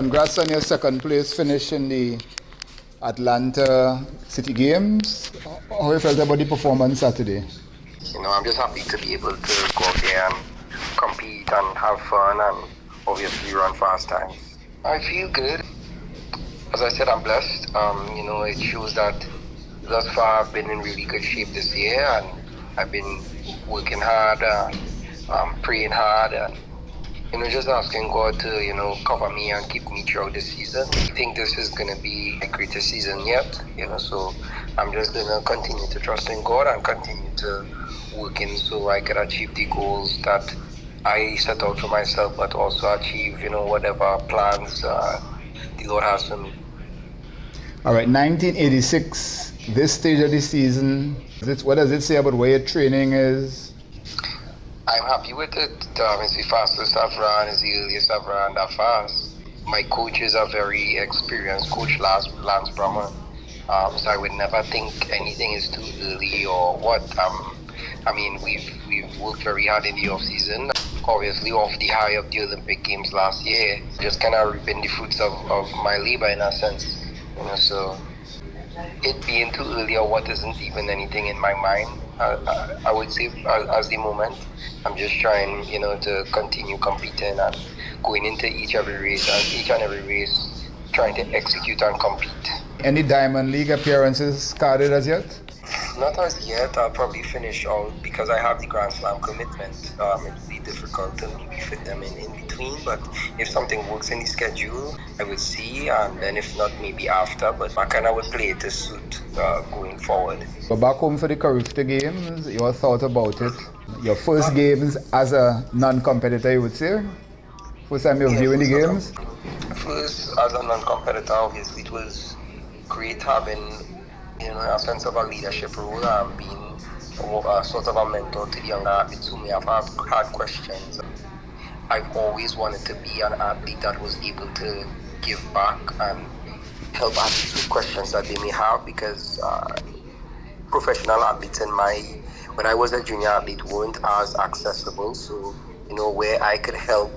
Congrats on your second place finish in the Atlanta City Games. How you felt about the performance Saturday? I'm just happy to be able to go out there and compete and have fun and obviously run fast times. I feel good. As I said, I'm blessed. It shows that thus far I've been in really good shape this year, and I've been working hard, praying hard, and just asking God to cover me and keep me throughout the season. I think this is going to be my greatest season yet. So I'm just going to continue to trust in God and continue to work in so I can achieve the goals that I set out for myself, but also achieve whatever plans the Lord has for me. All right, 1986, this stage of the season, what does it say about where your training is? I'm happy with it. It's the fastest I've run, it's the earliest I've run that fast. My coach is a very experienced coach, Lance Brummer. So I would never think anything is too early or what. We've worked very hard in the off season. Obviously, off the high of the Olympic Games last year, just kind of reaping the fruits of my labor in a sense. So it being too early or what isn't even anything in my mind. I would say as the moment, I'm just trying, to continue competing and going into each and every race, trying to execute and compete. Any Diamond League appearances carded as yet? Not as yet. I'll probably finish out because I have the Grand Slam commitment. It would be difficult to maybe fit them in between, but if something works in the schedule, I would see, and then if not, maybe after. But I kind of would play it to suit going forward. So back home for the Carifta Games, your thought about it? Your first games as a non-competitor, you would say? First time you're viewing the games? First, as a non-competitor, obviously it was great having a sense of a leadership role and being sort of a mentor to the younger athletes who may have had questions. I've always wanted to be an athlete that was able to give back and help athletes with questions that they may have, because professional athletes when I was a junior athlete weren't as accessible. So, where I could help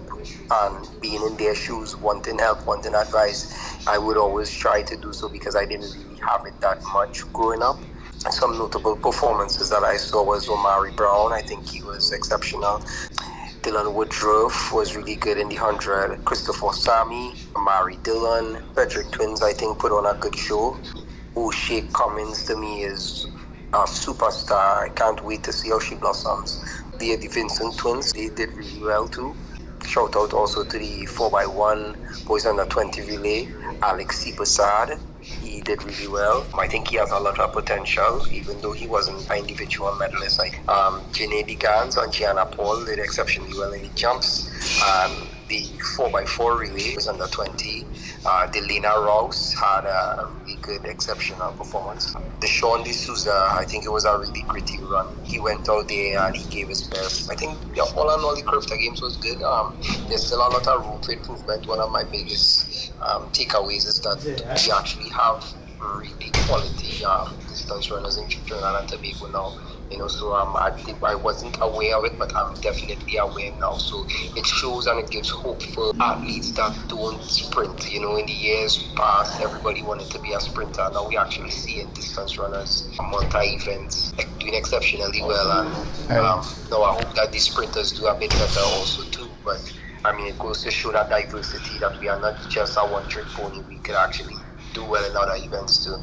and being in their shoes, wanting help, wanting advice, I would always try to do so because I didn't really have it that much growing up. Some notable performances that I saw was Omari Brown. I think he was exceptional. Dylan Woodruff was really good in the 100. Christopher Sami, Mari Dillon, Frederick Twins, I think, put on a good show. O'Shea Cummins, to me, is a superstar. I can't wait to see how she blossoms. The Vincent Twins, they did really well too. Shout out also to the 4x1 boys under 20 relay, Alex Prasad. He did really well. I think he has a lot of potential, even though he wasn't an individual medalist. Janae Digans and Gianna Paul did exceptionally well in the jumps. The 4x4 relay was under 20. Delena Rouse had a really good, exceptional performance. Deshaun D'Souza, I think it was a really gritty run. He went out there and he gave his best. I think all in all, the Carifta Games was good. There's still a lot of room for improvement. One of my biggest takeaways is that we actually have really quality distance runners in Trinidad and Tobago now. So I wasn't aware of it, but I'm definitely aware now. So it shows and it gives hope for athletes that don't sprint. In the years past, everybody wanted to be a sprinter. Now we actually see it, distance runners, multi-events, doing exceptionally well. And now I hope that the sprinters do a bit better also too. But it goes to show that diversity, that we are not just a one-trick pony. We could actually do well in other events too.